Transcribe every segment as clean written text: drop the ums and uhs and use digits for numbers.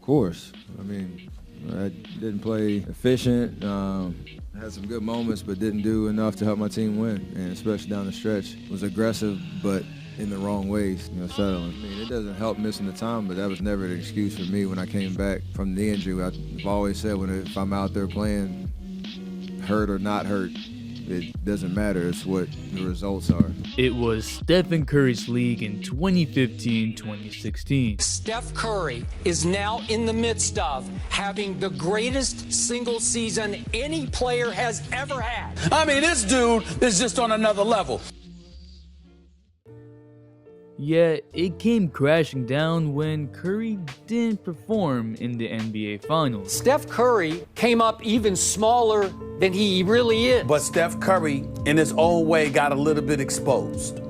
course. I mean, I didn't play efficient. Had some good moments, but didn't do enough to help my team win, and especially down the stretch. Was aggressive, but in the wrong ways, settling. I mean, it doesn't help missing the time, but that was never an excuse for me when I came back from the injury. I've always said if I'm out there playing, hurt or not hurt, it doesn't matter. It's what the results are. It was Stephen Curry's league in 2015-2016. Steph Curry is now in the midst of having the greatest single season any player has ever had. I mean, this dude is just on another level. Yet, it came crashing down when Curry didn't perform in the NBA Finals. Steph Curry came up even smaller than he really is. But Steph Curry, in his own way, got a little bit exposed.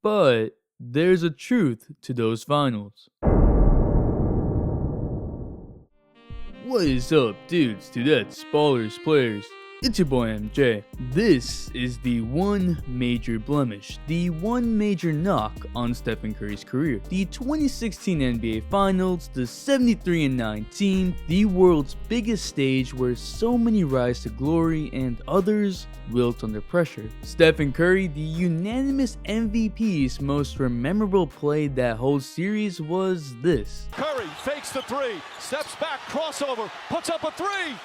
But there's a truth to those finals. What is up, dudes, dudettes, ballers, players? It's your boy MJ. This is the one major blemish, the one major knock on Stephen Curry's career. The 2016 NBA Finals, the 73-9 team, the world's biggest stage where so many rise to glory and others wilt under pressure. Stephen Curry, the unanimous MVP's most rememberable play that whole series was this. Curry fakes the three, steps back, crossover, puts up a three.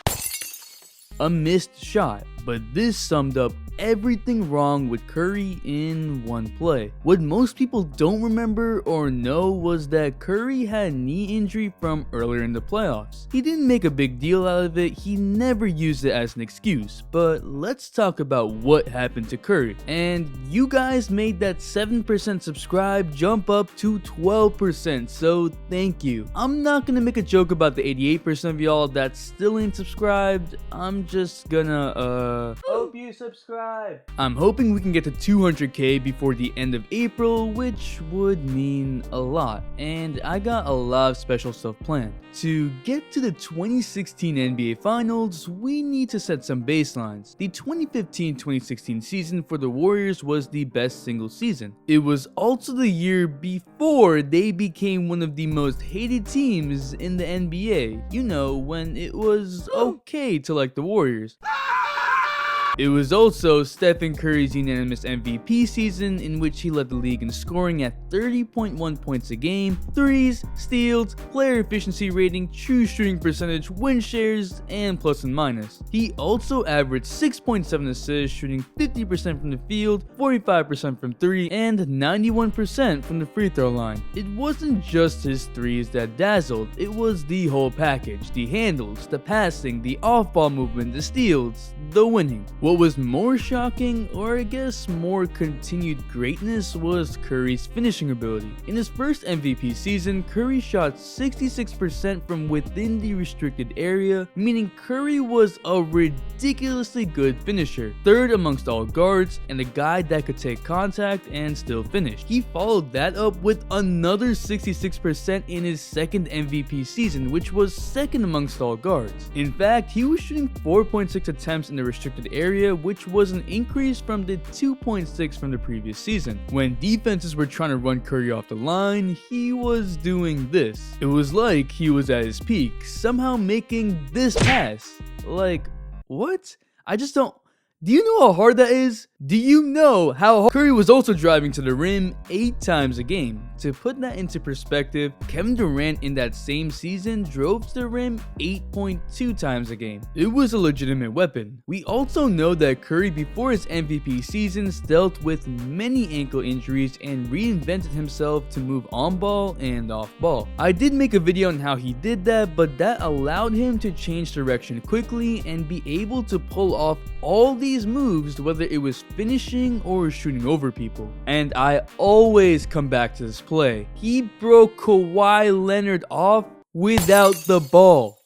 A missed shot, but this summed up everything wrong with Curry in one play. What most people don't remember or know was that Curry had a knee injury from earlier in the playoffs. He didn't make a big deal out of it, he never used it as an excuse, but let's talk about what happened to Curry. And you guys made that 7% subscribe jump up to 12%, so thank you. I'm not gonna make a joke about the 88% of y'all that still ain't subscribed. I'm just gonna hope you subscribe. I'm hoping we can get to 200k before the end of April, which would mean a lot, and I got a lot of special stuff planned. To get to the 2016 NBA Finals, we need to set some baselines. The 2015-2016 season for the Warriors was the best single season. It was also the year before they became one of the most hated teams in the NBA. You know, when it was okay to like the Warriors. It was also Stephen Curry's unanimous MVP season, in which he led the league in scoring at 30.1 points a game, threes, steals, player efficiency rating, true shooting percentage, win shares, and plus and minus. He also averaged 6.7 assists, shooting 50% from the field, 45% from three, and 91% from the free throw line. It wasn't just his threes that dazzled, it was the whole package: the handles, the passing, the off-ball movement, the steals, the winning. What was more shocking, or I guess more continued greatness, was Curry's finishing ability. In his first MVP season, Curry shot 66% from within the restricted area, meaning Curry was a ridiculously good finisher, third amongst all guards, and a guy that could take contact and still finish. He followed that up with another 66% in his second MVP season, which was second amongst all guards. In fact, he was shooting 4.6 attempts in the restricted area, which was an increase from the 2.6 from the previous season. When defenses were trying to run Curry off the line, he was doing this. It was like he was at his peak, somehow making this pass. Like, what? I just don't... Do you know how hard that is? Do you know how hard Curry was also driving to the rim 8 times a game? To put that into perspective, Kevin Durant in that same season drove to the rim 8.2 times a game. It was a legitimate weapon. We also know that Curry before his MVP seasons dealt with many ankle injuries and reinvented himself to move on ball and off ball. I did make a video on how he did that, but that allowed him to change direction quickly and be able to pull off all these moves, whether it was finishing or shooting over people. And I always come back to this play. He broke Kawhi Leonard off without the ball.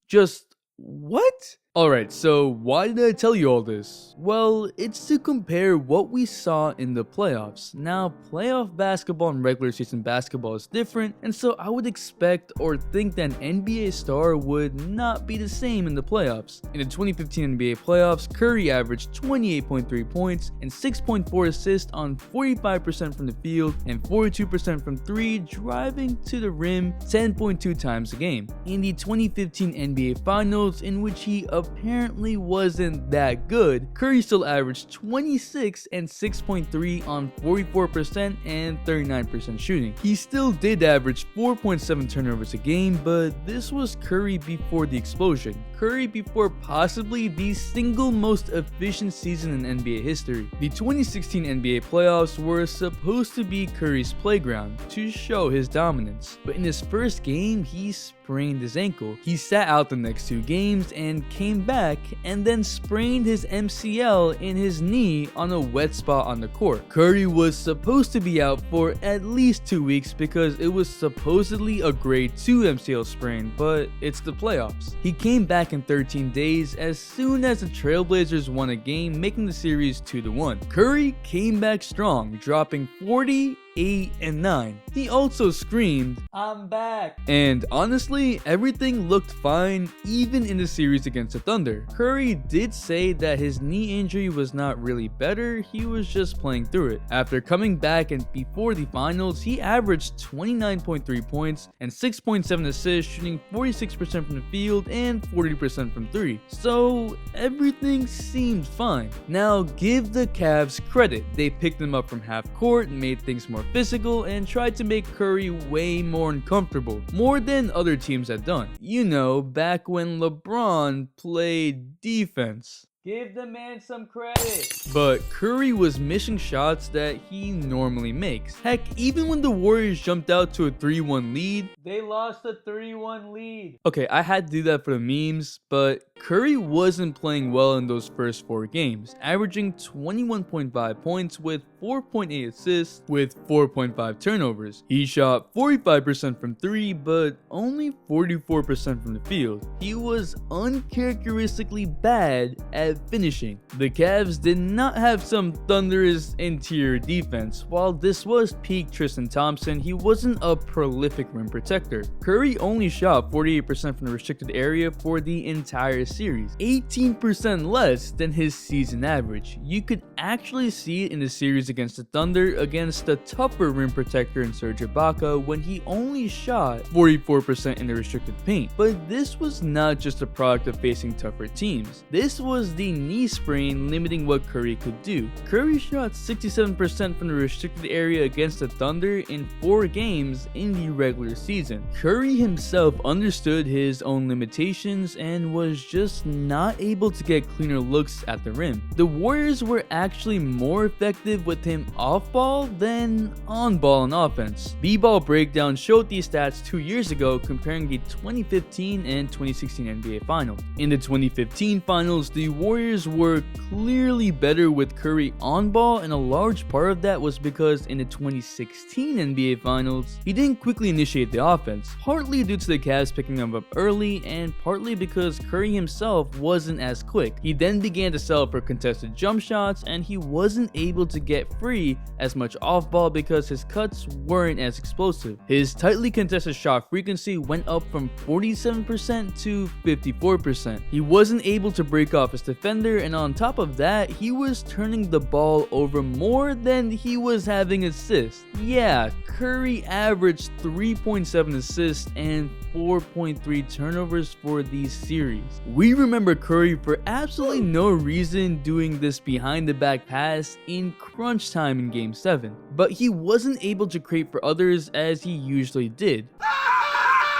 Just what? Alright, so why did I tell you all this? Well, it's to compare what we saw in the playoffs. Now, playoff basketball and regular season basketball is different, and so I would expect or think that an NBA star would not be the same in the playoffs. In the 2015 NBA playoffs, Curry averaged 28.3 points and 6.4 assists on 45% from the field and 42% from 3, driving to the rim 10.2 times a game. In the 2015 NBA Finals, in which he apparently wasn't that good, Curry still averaged 26 and 6.3 on 44% and 39% shooting. He still did average 4.7 turnovers a game, but this was Curry before the explosion. Curry before possibly the single most efficient season in NBA history. The 2016 NBA playoffs were supposed to be Curry's playground to show his dominance, but in his first game, he sprained his ankle. He sat out the next 2 games and came back and then sprained his MCL in his knee on a wet spot on the court. Curry was supposed to be out for at least 2 weeks because it was supposedly a grade 2 MCL sprain, but it's the playoffs. He came back in 13 days as soon as the Trailblazers won a game, making the series 2-1. Curry came back strong, dropping 40, 8, and 9. He also screamed, "I'm back." And honestly, everything looked fine even in the series against the Thunder. Curry did say that his knee injury was not really better, he was just playing through it. After coming back and before the finals, he averaged 29.3 points and 6.7 assists, shooting 46% from the field and 40% from 3. So everything seemed fine. Now give the Cavs credit. They picked him up from half court and made things more physical and tried to make Curry way more uncomfortable, more than other teams had done. You know, back when LeBron played defense. Give the man some credit. But Curry was missing shots that he normally makes. Heck, even when the Warriors jumped out to a 3-1 lead, they lost a 3-1 lead. Okay, I had to do that for the memes, but Curry wasn't playing well in those first 4 games, averaging 21.5 points with 4.8 assists with 4.5 turnovers. He shot 45% from 3, but only 44% from the field. He was uncharacteristically bad at finishing. The Cavs did not have some thunderous interior defense. While this was peak Tristan Thompson, he wasn't a prolific rim protector. Curry only shot 48% from the restricted area for the entire series, 18% less than his season average. You could actually see it in the series against the Thunder against the tougher rim protector in Serge Ibaka when he only shot 44% in the restricted paint. But this was not just a product of facing tougher teams. This was the knee sprain limiting what Curry could do. Curry shot 67% from the restricted area against the Thunder in 4 games in the regular season. Curry himself understood his own limitations and was just not able to get cleaner looks at the rim. The Warriors were actually more effective with him off ball than on ball in offense. B-Ball Breakdown showed these stats 2 years ago comparing the 2015 and 2016 NBA Finals. In the 2015 Finals, the Warriors were clearly better with Curry on ball, and a large part of that was because in the 2016 NBA Finals, he didn't quickly initiate the offense, partly due to the Cavs picking him up early and partly because Curry himself wasn't as quick. He then began to settle for contested jump shots and he wasn't able to get free as much off ball because his cuts weren't as explosive. His tightly contested shot frequency went up from 47% to 54%. He wasn't able to break off his defender, and on top of that, he was turning the ball over more than he was having assists. Yeah, Curry averaged 3.7 assists and 4.3 turnovers for these series. We remember Curry for absolutely no reason doing this behind the back pass in crunch time in Game 7, but he wasn't able to create for others as he usually did.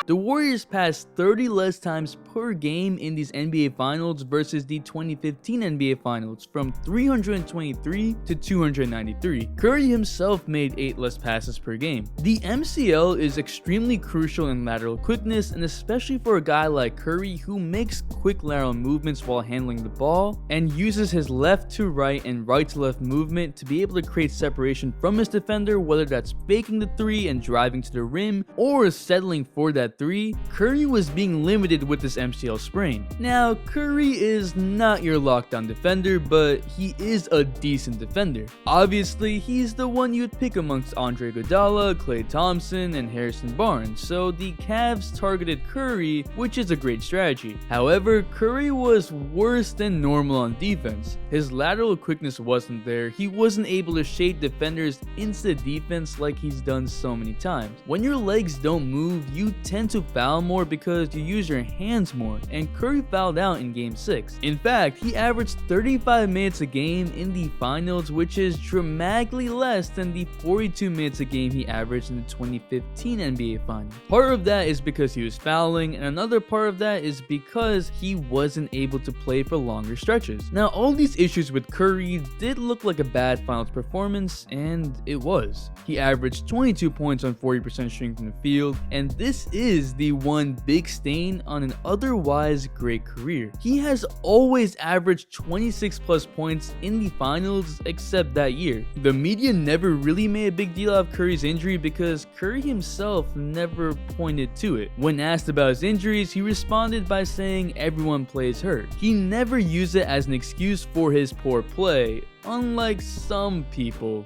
The Warriors passed 30 less times per game in these NBA Finals versus the 2015 NBA Finals, from 323 to 293. Curry himself made 8 less passes per game. The MCL is extremely crucial in lateral quickness, and especially for a guy like Curry who makes quick lateral movements while handling the ball and uses his left to right and right to left movement to be able to create separation from his defender, whether that's faking the 3 and driving to the rim or settling for that 3, Curry was being limited with this MCL sprain. Now, Curry is not your lockdown defender, but he is a decent defender. Obviously, he's the one you'd pick amongst Andre Iguodala, Klay Thompson, and Harrison Barnes, so the Cavs targeted Curry, which is a great strategy. However, Curry was worse than normal on defense. His lateral quickness wasn't there, he wasn't able to shade defenders into defense like he's done so many times. When your legs don't move, you tend to foul more because you use your hands more, and Curry fouled out in Game 6. In fact, he averaged 35 minutes a game in the finals, which is dramatically less than the 42 minutes a game he averaged in the 2015 NBA Finals. Part of that is because he was fouling, and another part of that is because he wasn't able to play for longer stretches. Now, all these issues with Curry did look like a bad finals performance, and it was. He averaged 22 points on 40% shooting from the field, and this is the one big stain on an otherwise great career. He has always averaged 26 plus points in the finals except that year. The media never really made a big deal out of Curry's injury because Curry himself never pointed to it. When asked about his injuries, he responded by saying everyone plays hurt. He never used it as an excuse for his poor play, unlike some people.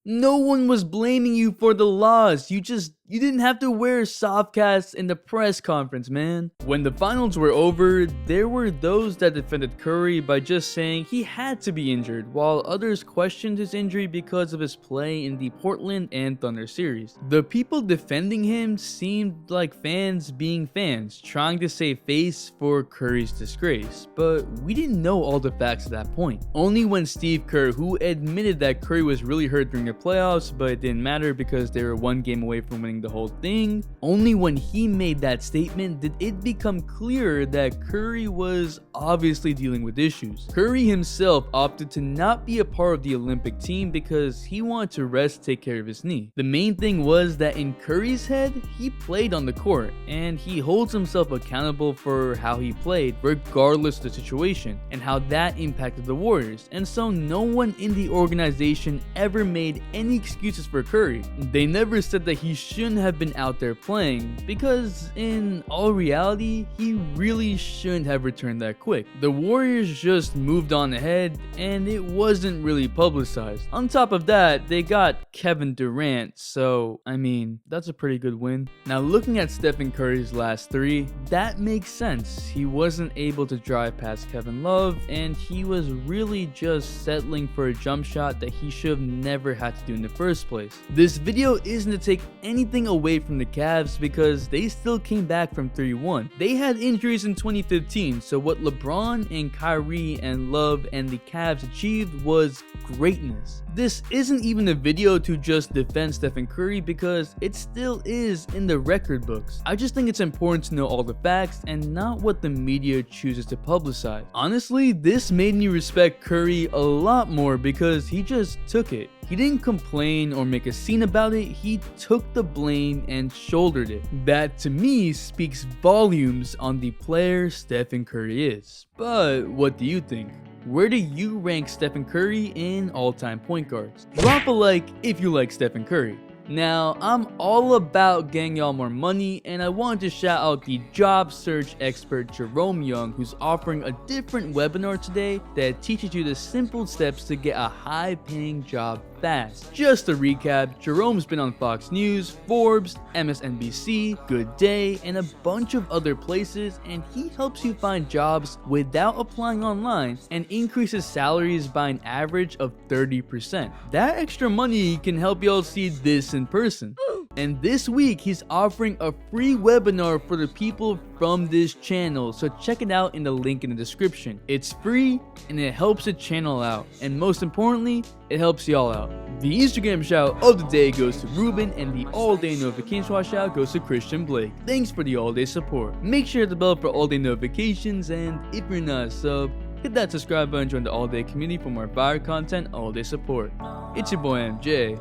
No one was blaming you for the loss. You didn't have to wear soft casts in the press conference, man. When the finals were over, there were those that defended Curry by just saying he had to be injured, while others questioned his injury because of his play in the Portland and Thunder series. The people defending him seemed like fans being fans, trying to save face for Curry's disgrace, but we didn't know all the facts at that point. Only when Steve Kerr, who admitted that Curry was really hurt during the playoffs, but it didn't matter because they were one game away from winning the whole thing, only when he made that statement did it become clearer that Curry was obviously dealing with issues. Curry himself opted to not be a part of the Olympic team because he wanted to rest, take care of his knee. The main thing was that in Curry's head, he played on the court, and he holds himself accountable for how he played regardless of the situation, and how that impacted the Warriors, and so no one in the organization ever made any excuses for Curry. They never said that he shouldn't have been out there playing, because in all reality, he really shouldn't have returned that quick. The Warriors just moved on ahead, and it wasn't really publicized. On top of that, they got Kevin Durant, so I mean, that's a pretty good win. Now, looking at Stephen Curry's last 3, that makes sense. He wasn't able to drive past Kevin Love, and he was really just settling for a jump shot that he should have never had to do in the first place. This video isn't to take anything away from the Cavs because they still came back from 3-1. They had injuries in 2015, so what LeBron and Kyrie and Love and the Cavs achieved was greatness. This isn't even a video to just defend Stephen Curry because it still is in the record books. I just think it's important to know all the facts and not what the media chooses to publicize. Honestly, this made me respect Curry a lot more because he just took it. He didn't complain or make a scene about it, he took the blame and shouldered it. That to me speaks volumes on the player Stephen Curry is. But what do you think? Where do you rank Stephen Curry in all-time point guards? Drop a like if you like Stephen Curry. Now, I'm all about getting y'all more money, and I wanted to shout out the job search expert Jerome Young, who's offering a different webinar today that teaches you the simple steps to get a high-paying job fast. Just to recap, Jerome's been on Fox News, Forbes, MSNBC, Good Day, and a bunch of other places, and he helps you find jobs without applying online and increases salaries by an average of 30%. That extra money can help y'all see this in person. And this week, he's offering a free webinar for the people from this channel, so check it out in the link in the description. It's free, and it helps the channel out, and most importantly, it helps y'all out. The Instagram shout of the day goes to Ruben, and the all-day notification shout goes to Christian Blake. Thanks for the all-day support. Make sure to hit the bell for all-day notifications, and if you're not a sub, hit that subscribe button and join the all-day community for more fire content, all-day support. It's your boy MJ.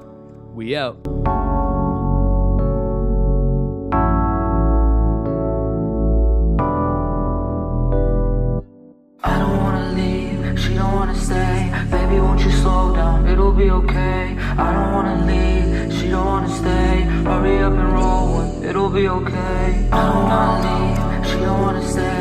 We out. I don't wanna leave, she don't wanna stay. Baby, won't you slow down? It'll be okay. I don't wanna leave, she don't wanna stay. Hurry up and roll one, it'll be okay. I don't wanna leave, she don't wanna stay.